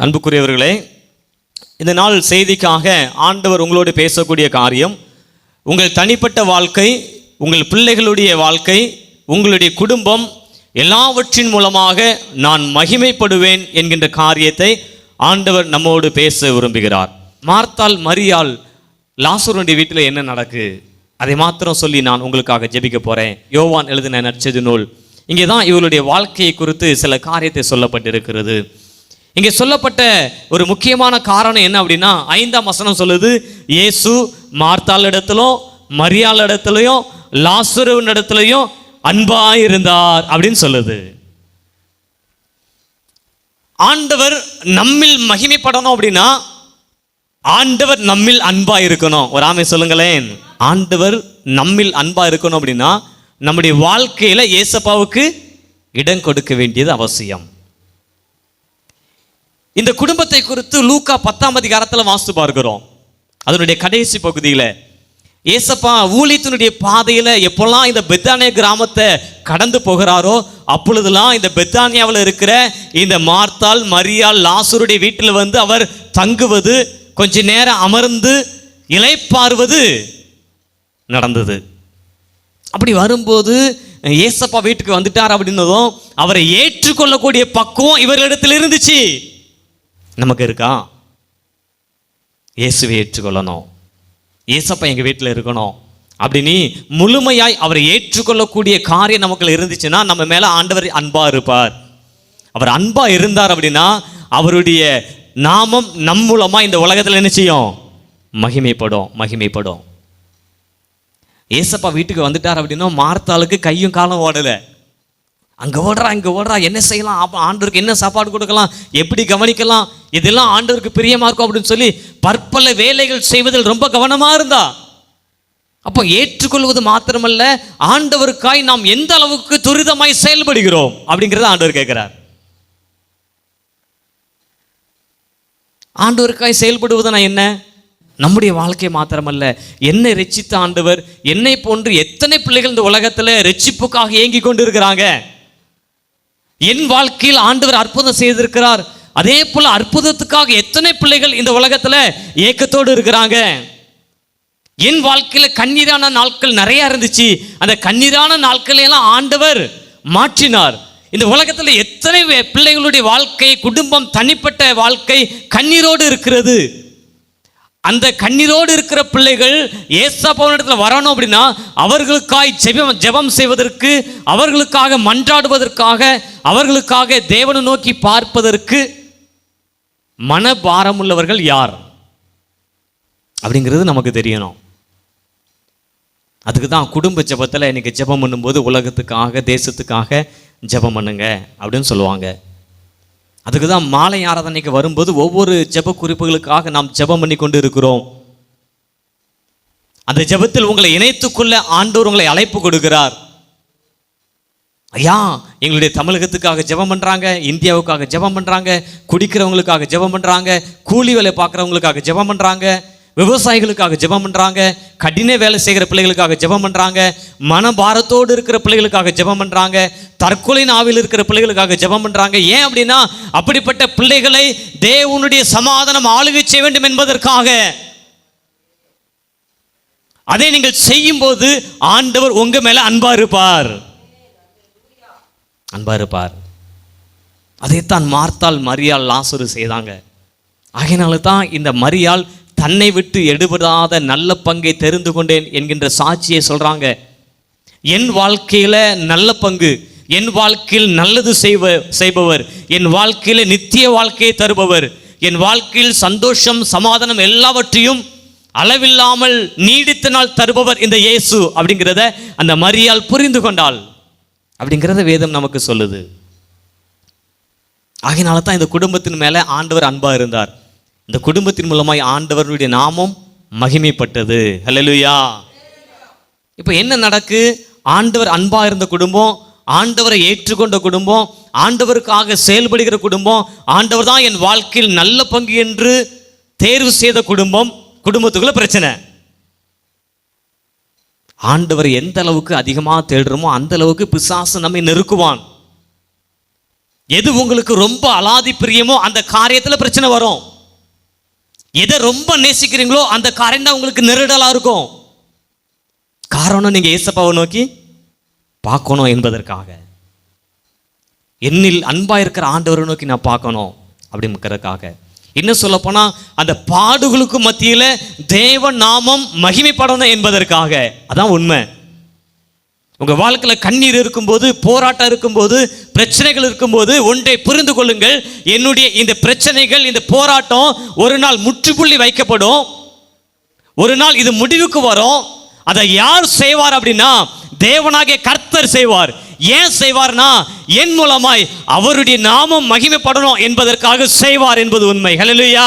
அன்புக்குரியவர்களே, இந்த நாள் செய்திக்காக ஆண்டவர் உங்களோடு பேசக்கூடிய காரியம், உங்கள் தனிப்பட்ட வாழ்க்கை, உங்கள் பிள்ளைகளுடைய வாழ்க்கை, உங்களுடைய குடும்பம் எல்லாவற்றின் மூலமாக நான் மகிமைப்படுவேன் என்கின்ற காரியத்தை ஆண்டவர் நம்மோடு பேச விரும்புகிறார். மார்த்தாள் மரியாள் லாசருடைய வீட்டில் என்ன நடக்கு அதை மாத்திரம் சொல்லி நான் உங்களுக்காக ஜெபிக்க போகிறேன். யோவான் எழுதின நற்செய்தி நூல், இங்கே தான் இவருடைய வாழ்க்கையை குறித்து சில காரியத்தை சொல்லப்பட்டிருக்கிறது. இங்கே சொல்லப்பட்ட ஒரு முக்கியமான காரணம் என்ன அப்படின்னா, 5ஆம் வசனம் சொல்லுது, இயேசு மார்த்தாள் இடத்திலும் மரியாள் இடத்துலையும் லாசருவின் இடத்துலையும் அன்பாய் இருந்தார் அப்படின்னு சொல்லுது. ஆண்டவர் நம்மில் மகிமைப்படணும் அப்படின்னா ஆண்டவர் நம்மில் அன்பா இருக்கணும். ஒரு ஆமை சொல்லுங்களேன். ஆண்டவர் நம்மில் அன்பா இருக்கணும் அப்படின்னா நம்முடைய வாழ்க்கையில இயேசப்பாவுக்கு இடம் கொடுக்க வேண்டியது அவசியம். இந்த குடும்பத்தை குறித்து லூக்கா 10ஆம் அதிகாரத்தில் வாசித்து பார்க்கிறோம். அதனுடைய கடைசி பகுதியில் ஏசப்பா ஊழியத்தினுடைய பாதையில் எப்போல்லாம் இந்த பெத்தானியா கிராமத்தை கடந்து போகிறாரோ அப்பொழுதெல்லாம் இந்த பெத்தானியாவில் இருக்கிற இந்த மார்த்தாள் மரியாள் லாசருடைய வீட்டில் வந்து அவர் தங்குவது, கொஞ்ச நேரம் அமர்ந்து இளைப்பாறுவது நடந்தது. அப்படி வரும்போது ஏசப்பா வீட்டுக்கு வந்துட்டார் அப்படின்னதும் அவரை ஏற்றுக்கொள்ளக்கூடிய பக்குவம் இவர்களிடத்தில் இருந்துச்சு. நமக்கு இருக்கா? இயேசுவை ஏற்றுக்கொள்ளணும், ஏசப்பா எங்கள் வீட்டில் இருக்கணும் அப்படின்னு முழுமையாய் அவரை ஏற்றுக்கொள்ளக்கூடிய காரியம் நமக்கு இருந்துச்சுன்னா நம்ம மேலே ஆண்டவர் அன்பாக இருப்பார். அவர் அன்பாக இருந்தார் அப்படின்னா அவருடைய நாமம் நம் மூலமாக இந்த உலகத்தில் என்ன செய்யும்? மகிமைப்படும். ஏசப்பா வீட்டுக்கு வந்துட்டார் அப்படின்னா மார்த்தாளுக்கு கையும் காலம் ஓடலை. அங்கே ஓடுறா, என்ன செய்யலாம், ஆண்டவருக்கு என்ன சாப்பாடு கொடுக்கலாம், எப்படி கவனிக்கலாம், இதெல்லாம் ஆண்டவருக்கு பிரியமாக இருக்கும் அப்படின்னு சொல்லி பற்பல வேலைகள் செய்வதில் ரொம்ப கவனமாக இருந்தா. அப்போ ஏற்றுக்கொள்வது மாத்திரமல்ல, ஆண்டவருக்காய் நாம் எந்த அளவுக்கு துரிதமாய் செயல்படுகிறோம் அப்படிங்கிறத ஆண்டவர் கேட்கிறார். ஆண்டவருக்காய் செயல்படுவதுனா என்ன? நம்முடைய வாழ்க்கை மாத்திரமல்ல, என்னை ரட்சித்த ஆண்டவர், என்னை போன்று எத்தனை பிள்ளைகள் இந்த உலகத்தில் ரட்சிப்புக்காக ஏங்கி கொண்டு இருக்கிறாங்க. என் வாழ்க்கையில் ஆண்டவர் அற்புதம் செய்திருக்கிறார். அதே போல அற்புதத்துக்காக எத்தனை பிள்ளைகள் இந்த உலகத்தில் ஏக்கத்தோடு இருக்கிறாங்க. என் வாழ்க்கையில் கண்ணீரான நாட்கள் நிறைய இருந்துச்சு. அந்த கண்ணீரான நாட்களையெல்லாம் ஆண்டவர் மாற்றினார். இந்த உலகத்தில் எத்தனை பிள்ளைகளுடைய வாழ்க்கை, குடும்பம், தனிப்பட்ட வாழ்க்கை கண்ணீரோடு இருக்கிறது. அந்த கண்ணீரோடு இருக்கிற பிள்ளைகள் ஏசப்பாவிடத்தில் வரணும் அப்படின்னா அவர்களுக்காய் ஜெபம் செய்வதற்கு, அவர்களுக்காக மன்றாடுவதற்காக, அவர்களுக்காக தேவனை நோக்கி பார்ப்பதற்கு மனபாரம் உள்ளவர்கள் யார் அப்படிங்கிறது நமக்கு தெரியணும். அதுக்கு தான் குடும்ப ஜெபத்தில் இன்னைக்கு ஜெபம் பண்ணும்போது உலகத்துக்காக, தேசத்துக்காக ஜெபம் பண்ணுங்க அப்படின்னு சொல்லுவாங்க. அதுக்கு தான் மாலை ஆராதனைக்கு வரும்போது ஒவ்வொரு ஜெப குறிப்புகளுக்காக நாம் ஜெபம் பண்ணி கொண்டு இருக்கிறோம். அந்த ஜெபத்தில் உங்களை இணைத்துக்கொள்ள ஆண்டவர் உங்களை அழைப்பு கொடுக்கிறார். ஐயா, எங்களுடைய தமிழகத்துக்காக ஜெபம் பண்ணுறாங்க, இந்தியாவுக்காக ஜெபம் பண்ணுறாங்க, குடிக்கிறவங்களுக்காக ஜெபம் பண்ணுறாங்க, கூலி வேலை பார்க்குறவங்களுக்காக ஜெபம் பண்ணுறாங்க, விவசாயிகளுக்காக ஜெபம் பண்ணுறாங்க, கடின வேலை செய்கிற பிள்ளைகளுக்காக ஜெபம் பண்ணுறாங்க, மனபாரத்தோடு இருக்கிற பிள்ளைகளுக்காக ஜெபம் பண்ணுறாங்க, தற்கொலை நாவில் இருக்கிற பிள்ளைகளுக்காக ஜெபம் பண்ணுறாங்க. ஏன் அப்படின்னா அப்படிப்பட்ட பிள்ளைகளை தேவனுடைய சமாதானம் ஆளுகை செய்ய வேண்டும் என்பதற்காக. அதை நீங்கள் செய்யும் போது ஆண்டவர் உங்க மேல அன்பா இருப்பார். அதைத்தான் மார்த்தாள் மரியாள் லாசரு செய்தாங்க. ஆகையினால தான் இந்த மரியாள் தன்னை விட்டு எடுபடாத நல்ல பங்கை தெரிந்து கொண்டேன் என்கின்ற சாட்சியை சொல்றாங்க. என் வாழ்க்கையில நல்ல பங்கு, என் வாழ்க்கையில் நல்லது செய்பவர், என் வாழ்க்கையில நித்திய வாழ்க்கையை தருபவர், என் வாழ்க்கையில் சந்தோஷம், சமாதானம் எல்லாவற்றையும் அளவில்லாமல் நீடித்த நாள் தருபவர் இந்த இயேசு அப்படிங்கிறத அந்த மரியாள் புரிந்து கொண்டாள் அப்படிங்கிறத வேதம் நமக்கு சொல்லுது. ஆகையினால தான் இந்த குடும்பத்தின் மேல ஆண்டவர் அன்பா இருந்தார். இந்த குடும்பத்தின் மூலமாய் ஆண்டவருடைய நாமம் மகிமைப்பட்டது. ஹல்லேலூயா. இப்போ என்ன நடக்கு? ஆண்டவர் அன்பா இருந்த குடும்பம், ஆண்டவரை ஏற்றுக்கொண்ட குடும்பம், ஆண்டவருக்காக செயல்படுகிற குடும்பம், ஆண்டவர் தான் என் வாழ்க்கையில் நல்ல பங்கு என்று தேர்வு செய்த குடும்பத்துக்குள்ள பிரச்சனை. ஆண்டவர் எந்த அளவுக்கு அதிகமாக தேடுறோமோ அந்த அளவுக்கு பிசாசு நம்மை நெருக்குவான். எது உங்களுக்கு ரொம்ப அலாதி பிரியமோ அந்த காரியத்தில் பிரச்சனை வரும். எதை ரொம்ப நேசிக்கிறீங்களோ அந்த காரியம் தான் உங்களுக்கு நெருடலா இருக்கும். காரணம் நீங்க ஏசப்பாவை நோக்கி பார்க்கணும் என்பதற்காக. என்னில் அன்பா இருக்கிற ஆண்டவரை நோக்கி நான் பார்க்கணும் அப்படிங்கிறதுக்காக. இன்னும் சொல்ல போனா அந்த பாடுகளுக்கு மத்தியில தேவ நாமம் மகிமைப்படணும் என்பதற்காக. அதான் உண்மை. உங்க வாழ்க்கையில கண்ணீர் இருக்கும்போது, போராட்டம் இருக்கும்போது, பிரச்சனைகள் இருக்கும்போது ஒன்றை புரிந்து கொள்ளுங்கள். என்னுடைய இந்த பிரச்சனைகள், இந்த போராட்டம் ஒரு நாள் முற்றுப்புள்ளி வைக்கப்படும். ஒரு நாள் இது முடிவுக்கு வரும். அதை யார் செய்வார் அப்படின்னா தேவனாகிய கர்த்தர் செய்வார். ஏன் செய்வார்னா என் மூலமாய் அவருடைய நாமம் மகிமைப்படணும் என்பதற்காக செய்வார் என்பது உண்மை. ஹல்லேலூயா.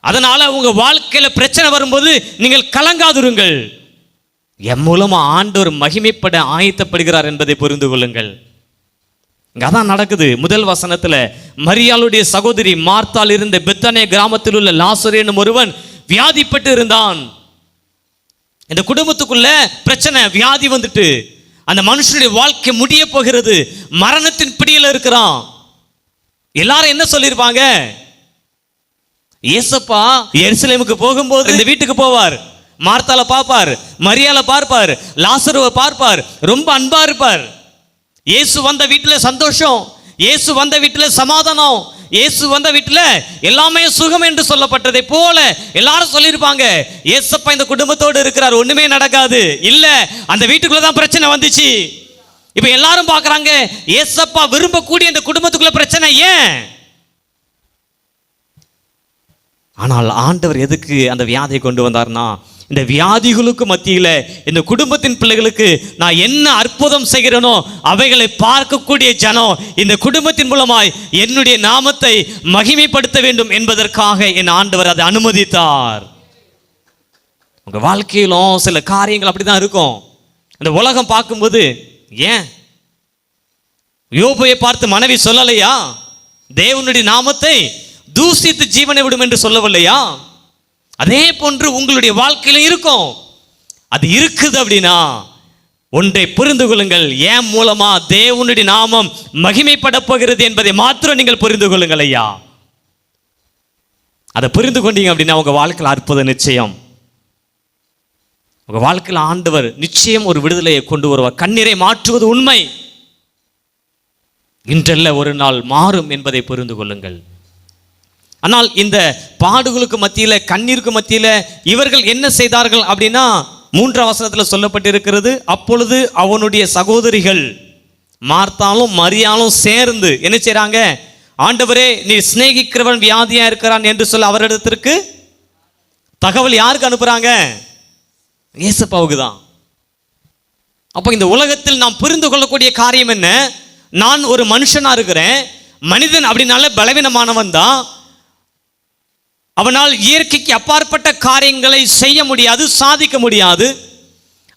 அதனால உங்க வாழ்க்கையில பிரச்சனை வரும்போது நீங்கள் கலங்காதிருங்கள். என் மூலமா ஆண்டவர் மகிமைப்பட ஆயத்தப்படுகிறார் என்பதை புரிந்து கொள்ளுங்கள். இங்க அதான் நடக்குது. முதல் வசனத்துல மரியாளுடைய சகோதரி மார்த்தாள் இருந்த பெத்தானியா கிராமத்தில் உள்ள லாசரு என்னும் ஒருவன் வியாதிப்பட்டு இருந்தான். இந்த குடும்பத்துக்குள்ள பிரச்சனை, வியாதி வந்துட்டு அந்த மனுஷனுடைய வாழ்க்கை முடிய போகிறது. மரணத்தின் பிடியில் இருக்கிறான். எல்லாரும் என்ன சொல்லியிருப்பாங்க? ஏசப்பா எருசலேமுக்கு போகும்போது இந்த வீட்டுக்கு போவார், மார்த்தால பார்ப்பார், மரியாள பார்ப்பார், லாசருவை பார்ப்பார், ரொம்ப அன்பா இருப்பார். இயேசு வந்த வீட்டில் சந்தோஷம், இயேசு வந்த வீட்டில் சமாதானம், இயேசு வந்த வீட்டில் எல்லாமே சுகம் என்று சொல்லப்பட்டதை போல எல்லாரும் சொல்லியிருப்பாங்க. ஏசப்பா இந்த குடும்பத்தோடு இருக்கிறார், ஒண்ணுமே நடக்காது. இல்ல, அந்த வீட்டுக்குள்ள தான் பிரச்சனை வந்துச்சு. இப்ப எல்லாரும் பார்க்கறாங்க, ஏசப்பா விரும்பக்கூடிய இந்த குடும்பத்துக்குள்ள பிரச்சனை ஏன்? ஆனால் ஆண்டவர் எதுக்கு அந்த வியாதியை கொண்டு வந்தார்னா, இந்த வியாதிகளுக்கு மத்தியில இந்த குடும்பத்தின் பிள்ளைகளுக்கு நான் என்ன அற்புதம் செய்கிறேனோ அவைகளை பார்க்கக்கூடிய ஜனம் இந்த குடும்பத்தின் மூலமாய் என்னுடைய நாமத்தை மகிமைப்படுத்த வேண்டும் என்பதற்காக என் ஆண்டவர் அதை அனுமதித்தார். உங்க வாழ்க்கையிலும் சில காரியங்கள் அப்படிதான் இருக்கும். இந்த உலகம் பார்க்கும்போது, ஏன் யோபுவை பார்த்து மனைவி சொல்லலையா தேவனுடைய நாமத்தை தூசித்து ஜீவனை விடும் என்று சொல்லவில்லையா? அதே போன்று உங்களுடைய வாழ்க்கையில இருக்கும். அது இருக்குது அப்படின்னா ஒன்றை புரிந்து கொள்ளுங்கள், ஏன் மூலமா தேவனுடைய நாமம் மகிமைப்பட போகிறது என்பதை மாத்திரம் நீங்கள் புரிந்து கொள்ளுங்கள் ஐயா. அதை புரிந்து கொண்டீங்க அப்படின்னா உங்க வாழ்க்கையில் அற்புத நிச்சயம். உங்க வாழ்க்கையில் ஆண்டவர் நிச்சயம் ஒரு விடுதலையை கொண்டு வருவார். கண்ணீரை மாற்றுவது உண்மை, இன்றல்ல ஒரு நாள் மாறும் என்பதை புரிந்து கொள்ளுங்கள். ஆனால் இந்த பாடுகளுக்கு மத்தியில, கண்ணீருக்கு மத்தியில இவர்கள் என்ன செய்தார்கள் அப்படின்னா 3ஆம் வசனத்தில் சொல்லப்பட்டிருக்கிறது, அப்பொழுது அவனுடைய சகோதரிகள் மார்த்தாலும் மரியாளும் சேர்ந்து என்ன செய்றாங்க? ஆண்டவரே, நீ சிநேகிக்கிறவன் வியாதியா இருக்கிறான் என்று சொல்ல அவரிடத்திற்கு தகவல் யாருக்கு அனுப்புறாங்க? ஏசப்பாவுக்கு தான். அப்போ இந்த உலகத்தில் நாம் புரிந்து கொள்ளக்கூடிய காரியம் என்ன? நான் ஒரு மனுஷனா இருக்கிறேன். மனிதன் அப்படின்னால பலவீனமானவன் தான். அவனால் இயற்கைக்கு அப்பாற்பட்ட காரியங்களை செய்ய முடியாது, சாதிக்க முடியாது.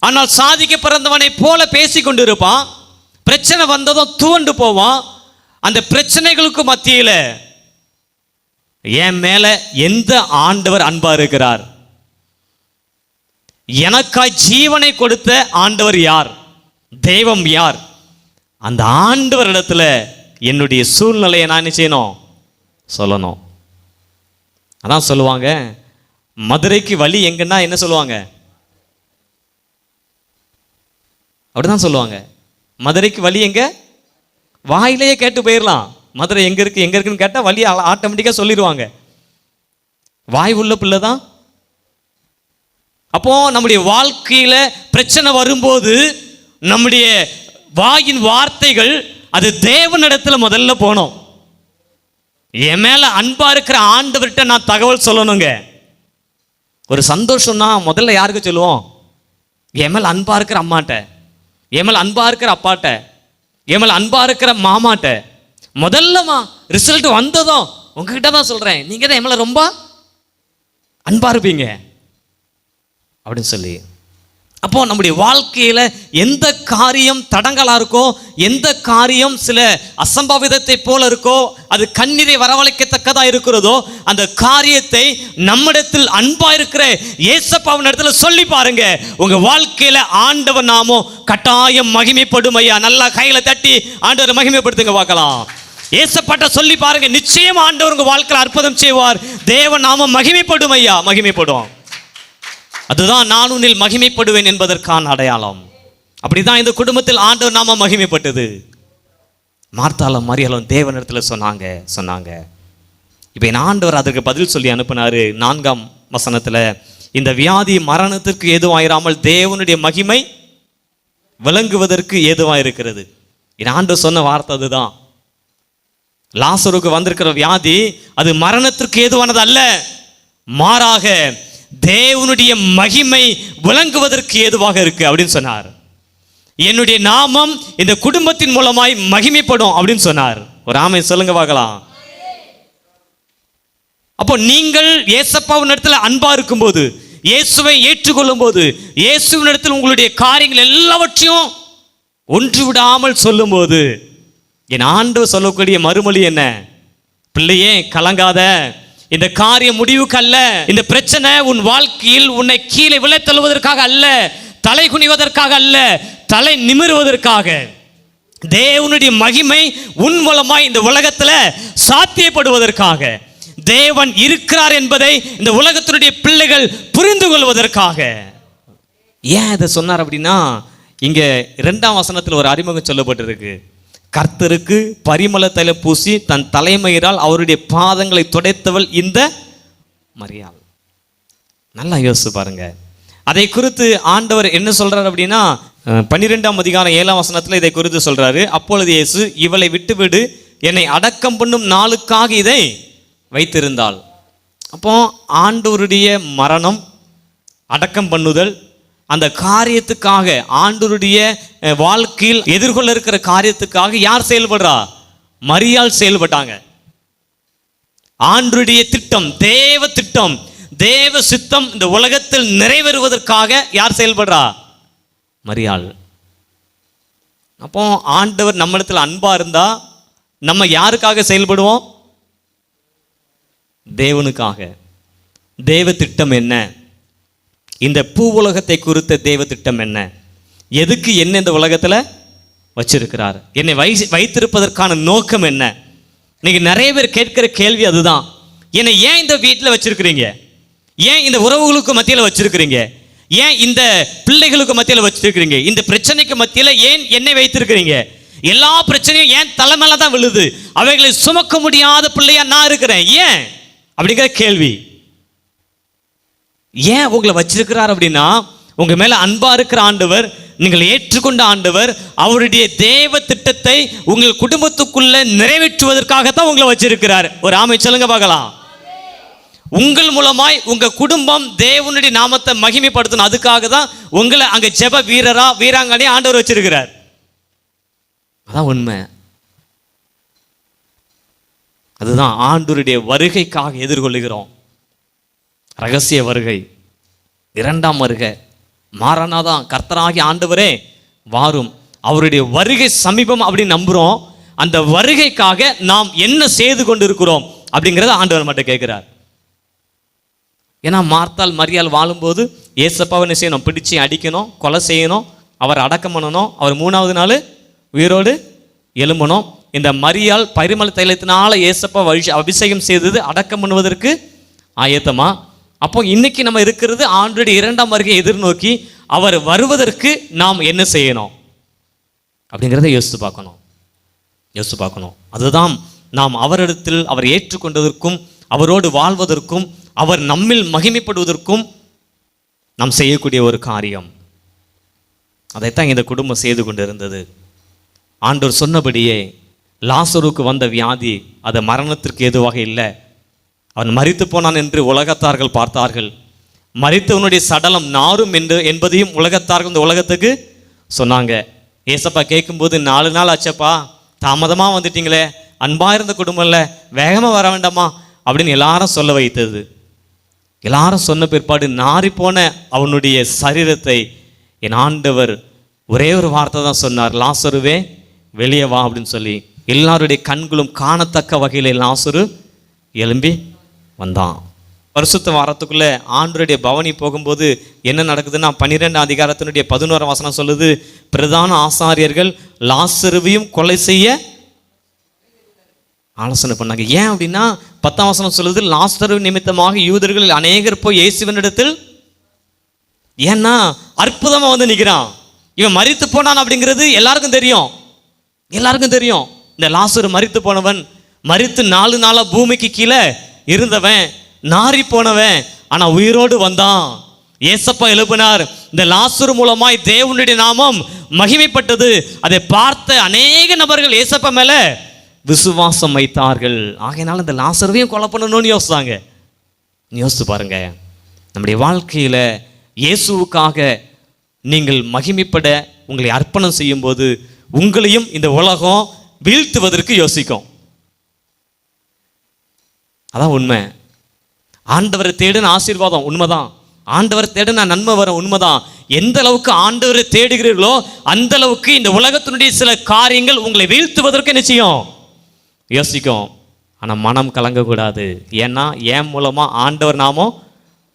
ஆனால் சாதிக்க பிறந்தவனை போல பேசி கொண்டு இருப்பான். பிரச்சனை வந்ததும் துவண்டு போவான். அந்த பிரச்சனைகளுக்கு மத்தியில என் மேல எந்த ஆண்டவர் அன்பா இருக்கிறார்? எனக்காய் ஜீவனை கொடுத்த ஆண்டவர் யார்? தெய்வம் யார்? அந்த ஆண்டவர் இடத்துல என்னுடைய சூழ்நிலையை நான் என்ன செய்யணும்? சொல்லணும். அதான் சொல்லுவாங்க, மதுரைக்கு வழி எங்கன்னா என்ன சொல்லுவாங்க? அப்படிதான் சொல்லுவாங்க. மதுரைக்கு வழி எங்க? வாயிலேயே கேட்டு போயிடலாம். மதுரை எங்க இருக்கு எங்க இருக்குன்னு கேட்டா வழி ஆட்டோமேட்டிக்கா சொல்லிடுவாங்க. வாய் உள்ள பிள்ளை தான். அப்போ நம்முடைய வாழ்க்கையில பிரச்சனை வரும்போது நம்முடைய வாயின் வார்த்தைகள் அது தேவனிடத்துல முதல்ல போனோம். என் மேல அன்பா இருக்கிற ஆண்டவர்கிட்ட நான் தகவல் சொல்லணுங்க. ஒரு சந்தோஷம்னா முதல்ல யாருக்கு சொல்லுவோம்? என் மேல அன்பா இருக்கிற அம்மாட்ட, என் மேல அன்பா இருக்கிற அப்பாட்ட, என் மேல அன்பா இருக்கிற மாமாட்ட. முதல்லமா ரிசல்ட் வந்ததும் உங்ககிட்ட தான் சொல்றேன், நீங்க தான் என் மேல ரொம்ப அன்பா இருப்பீங்க அப்படின்னு சொல்லி அப்போ நம்முடைய வாழ்க்கையில எந்த காரியம் தடங்களா இருக்கோ, எந்த காரியம் சில அசம்பாவிதத்தை போல இருக்கோ, அது கண்ணீரை வரவழைக்கத்தக்கதா இருக்கிறதோ, அந்த காரியத்தை நம்மிடத்தில் அன்பா இருக்கிற இயேசப்பாவின் இடத்துல சொல்லி பாருங்க. உங்க வாழ்க்கையில ஆண்டவர் நாமம் கட்டாயம் மகிமைப்படும் ஐயா. நல்லா கையில தட்டி ஆண்டவரை மகிமைப்படுத்துங்க பார்க்கலாம். இயேசப்பாட்ட சொல்லி பாருங்க, நிச்சயம் ஆண்டவர் உங்க வாழ்க்கையில் அற்புதம் செய்வார். தேவ நாமம் மகிமைப்படும் ஐயா, மகிமைப்படும். அதுதான் நான் உன்னில் மகிமைப்படுவேன் என்பதற்கான அடையாளம். அப்படிதான் இந்த குடும்பத்தில் ஆண்டவர் நாம மகிமைப்பட்டது. மார்த்தாலும் மரியாளும் தேவனிடத்துல சொன்னாங்க. இப்போ என் ஆண்டவர் அதற்கு பதில் சொல்லி அனுப்பினாரு. 4ஆம் வசனத்துல, இந்த வியாதி மரணத்திற்கு ஏதுவாயிராமல் தேவனுடைய மகிமை விளங்குவதற்கு ஏதுவாயிருக்கிறது. என் ஆண்டவர் சொன்ன வார்த்தை அதுதான். லாசருக்கு வந்திருக்கிற வியாதி அது மரணத்திற்கு ஏதுவானது அல்ல, மாறாக தேவனுடைய மகிமை விளங்குவதற்கு ஏதுவாக இருக்கு அப்படின்னு சொன்னார். என்னுடைய நாமம் இந்த குடும்பத்தின் மூலமாய் மகிமைப்படும் அப்படின்னு சொன்னார். ஒரு ஆமென் சொல்லுங்க பார்க்கலாம். அப்போ நீங்கள் இயேசப்பாவின் இடத்துல அன்பா இருக்கும்போது, இயேசுவை ஏற்றுக்கொள்ளும் போது, இயேசுவின் இடத்தில் உங்களுடைய காரியங்கள் எல்லாவற்றையும் ஒன்று விடாமல் சொல்லும் போது, என் ஆண்டவர் சொல்லக்கூடிய மறுமொழி என்ன? பிள்ளையே கலங்காத, இந்த காரியம் முடிவுக்கு அல்ல. இந்த பிரச்சனை உன் வாழ்க்கையில் உன்னை கீழே விழ தள்ளுவதற்காக அல்ல, தலை குனிவதற்காக அல்ல, தலை நிமிருவதற்காக. தேவனுடைய மகிமை உன் மூலமாய் இந்த உலகத்துல சாத்தியப்படுவதற்காக, தேவன் இருக்கிறார் என்பதை இந்த உலகத்தினுடைய பிள்ளைகள் புரிந்து கொள்வதற்காக. ஏன் இதை சொன்னார் அப்படின்னா, இங்க 2ஆம் வசனத்தில் ஒரு அறிமுகம் சொல்லப்பட்டிருக்கு. கர்த்தருக்கு பரிமள தைலம் பூசி தன் தலைமயிரால் அவருடைய பாதங்களை துடைத்தவள் இந்த மரியாள். நல்லா யோசிச்சு பாருங்க. அதை குறித்து ஆண்டவர் என்ன சொல்றாரு அப்படின்னா, 12ஆம் அதிகாரம் 7ஆம் வசனத்தில் இதை குறித்து சொல்றாரு. அப்பொழுது இயேசு, இவளை விட்டுவிடு, என்னை அடக்கம் பண்ணும் நாளுக்காக இதை வைத்திருந்தாள். அப்போ ஆண்டவருடைய மரணம், அடக்கம் பண்ணுதல், அந்த காரியத்துக்காக, ஆண்டவருடைய வாழ்க்கையில் எதிர்கொள்ள இருக்கிற காரியத்துக்காக யார் செயல்படுறா? மரியாள் செயல்பட்டாங்க. ஆண்டவருடைய திட்டம், தேவ திட்டம், தேவ சித்தம் இந்த உலகத்தில் நிறைவேறுவதற்காக யார் செயல்படுறா? மரியாள். அப்போ ஆண்டவர் நம்மிடத்தில் அன்பா இருந்தா நம்ம யாருக்காக செயல்படுவோம்? தேவனுக்காக. தேவ திட்டம் என்ன? இந்த பூ உலகத்தை குறித்த தேவ திட்டம் என்ன? எதுக்கு என்ன இந்த உலகத்தில் வச்சிருக்கிறார்? என்னை வைத்திருப்பதற்கான நோக்கம் என்ன? இன்னைக்கு நிறைய பேர் கேட்கிற கேள்வி அதுதான். என்னை ஏன் இந்த வீட்டில் வச்சிருக்கிறீங்க? ஏன் இந்த உறவுகளுக்கு மத்தியில் வச்சிருக்கிறீங்க? ஏன் இந்த பிள்ளைகளுக்கு மத்தியில் வச்சிருக்கிறீங்க? இந்த பிரச்சனைக்கு மத்தியில் ஏன் என்னை வைத்திருக்கிறீங்க? எல்லா பிரச்சனையும் ஏன் தலைமையில தான் விழுது, அவைகளை சுமக்க முடியாத பிள்ளையா நான் இருக்கிறேன், ஏன் அப்படிங்கிற கேள்வி. ஏன் உங்களை வச்சிருக்கிறார் அப்படின்னா, உங்க மேல அன்பா இருக்கிற ஆண்டவர், நீங்கள் ஏற்றுக்கொண்ட ஆண்டவர், அவருடைய தேவ திட்டத்தை உங்கள் குடும்பத்துக்குள்ள நிறைவேற்றுவதற்காகத்தான் உங்களை வச்சிருக்கிறார். ஒரு ஆமை சொல்லுங்க பார்க்கலாம். உங்கள் மூலமாய் உங்க குடும்பம் தேவனுடைய நாமத்தை மகிமைப்படுத்தணும். அதுக்காக தான் உங்களை அங்க ஜெப வீராங்கனையா ஆண்டவர் வச்சிருக்கிறார். அதான் உண்மை. அதுதான் ஆண்டவருடைய வருகைக்காக எதிர்கொள்ளுகிறோம். ரகசிய வருகை, 2ஆம் வருகை, மாறானாதான், கர்த்தராகி ஆண்டவரே வாரும், அவருடைய வருகை சமீபம் அப்படின்னு நம்புறோம். அந்த வருகைக்காக நாம் என்ன செய்து கொண்டு இருக்கிறோம் அப்படிங்கிறத ஆண்டவர் மட்டும் கேட்கிறார். ஏன்னா மார்த்தாள் மரியாள் வாழும்போது ஏசப்பாவை என்ன செய்யணும்? பிடிச்சு அடிக்கணும், கொலை செய்யணும், அவர் அடக்கம் பண்ணணும், அவர் 3ஆவது நாள் உயிரோடு எழும்பணும். இந்த மரியாள் பரிமள தைலத்தினால ஏசப்பா அபிஷேகம் செய்தது அடக்கம் பண்ணுவதற்கு ஆயத்தமா. அப்போ இன்னைக்கு நம்ம இருக்கிறது ஆண்டவருடைய 2ஆம் வருகையை எதிர்நோக்கி அவர் வருவதற்கு நாம் என்ன செய்யணும் அப்படிங்கிறத யோசித்து பார்க்கணும். அதுதான் நாம் அவரிடத்தில் அவர் ஏற்றுக்கொண்டதற்கும், அவரோடு வாழ்வதற்கும், அவர் நம்மில் மகிமைப்படுவதற்கும் நாம் செய்யக்கூடிய ஒரு காரியம். அதைத்தான் இந்த குடும்பம் செய்து கொண்டு இருந்தது. ஆண்டவர் சொன்னபடியே லாசருக்கு வந்த வியாதி அது மரணத்திற்கு ஏதுவாக இல்லை. அவன் மரித்து போனான் என்று உலகத்தார்கள் பார்த்தார்கள். மரித்தவனுடைய சடலம் நாரும் என்பதையும் உலகத்தார்கள் இந்த உலகத்துக்கு சொன்னாங்க. ஏசப்பா கேட்கும்போது 4 நாள் ஆச்சப்பா, தாமதமாக வந்துட்டீங்களே, அன்பா இருந்த குடும்பம் இல்லை, வேகமாக வர வேண்டாமா அப்படின்னு எல்லாரும் சொல்ல வைத்தது. எல்லாரும் சொன்ன பிற்பாடு நாரி போன அவனுடைய சரீரத்தை என் ஆண்டவர் ஒரே ஒரு வார்த்தை தான் சொன்னார், லாசருவே வெளியே வா அப்படின்னு சொல்லி. எல்லாருடைய கண்களும் காணத்தக்க வகையில் லாசரு எழும்பி வந்தான். பரிசுத்த வாரத்துக்குள்ள ஆண்டவருடைய பவனி போகும்போது என்ன நடக்குதுன்னா 12 அதிகாரத்தினுடைய 11 வசனம் சொல்லுது, பிரதான ஆசாரியர்கள் லாசருவையும் கொலை செய்ய ஆலோசனை பண்ணாங்க. ஏன் அப்படின்னா 10ஆம் வசனம் சொல்லுது, லாசரு நிமித்தமாக யூதர்கள் அநேகர் போய் இயேசுவினிடத்தில், ஏன்னா அற்புதமா வந்து நிற்கிறான், இவன் மரித்து போனான் அப்படிங்கிறது எல்லாருக்கும் தெரியும். இந்த லாசரு மரித்து போனவன், மரித்து 4 நாளா பூமிக்கு கீழே இருந்தவன், நாரி போனவன், ஆனா உயிரோடு வந்தான். ஏசப்பா எழுப்பினார். இந்த லாசரு மூலமாய் தேவனுடைய நாமம் மகிமைப்பட்டது. அதை பார்த்த அநேக நபர்கள் ஏசப்பா மேல விசுவாசம் வைத்தார்கள். ஆகையினால இந்த லாசருவையும் கொலை பண்ணணும்னு யோசிச்சாங்க. யோசித்து பாருங்க, நம்முடைய வாழ்க்கையில இயேசுவுக்காக நீங்கள் மகிமைப்பட உங்களை அர்ப்பணம் செய்யும் போது உங்களையும் இந்த உலகம் வீழ்த்துவதற்கு யோசிக்கும். அதான் உண்மை. ஆண்டவரை தேடுன ஆசீர்வாதம் உண்மைதான், ஆண்டவரை தேடுன நன்மை வர உண்மைதான். எந்த அளவுக்கு ஆண்டவரை தேடுகிறீர்களோ அந்த அளவுக்கு இந்த உலகத்தினுடைய சில காரியங்கள் உங்களை வீழ்த்துவதற்கு நிச்சயம் யோசிக்கும். ஆனால் மனம் கலங்கக்கூடாது. ஏன்னா என் மூலமாக ஆண்டவர் நாமம்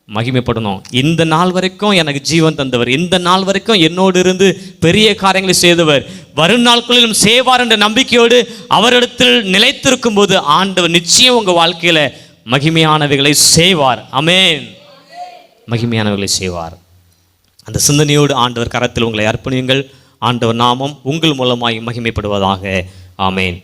மகிமைப்படணும். இந்த நாள் வரைக்கும் எனக்கு ஜீவன் தந்தவர், இந்த நாள் வரைக்கும் என்னோடு இருந்து பெரிய காரியங்களை செய்தவர், வரும் நாட்களிலும் செய்வார் என்ற நம்பிக்கையோடு அவரிடத்தில் நிலைத்திருக்கும் போது ஆண்டவர் நிச்சயம் உங்கள் வாழ்க்கையில் மகிமையானவைகளை செய்வார். ஆமென். மகிமையானவைகளை செய்வார். அந்த சிந்தனையோடு ஆண்டவர் கரத்தில் உங்களை அர்ப்பணியுங்கள். ஆண்டவர் நாமம் உங்கள் மூலமாய் மகிமைப்படுவதாக. ஆமென்.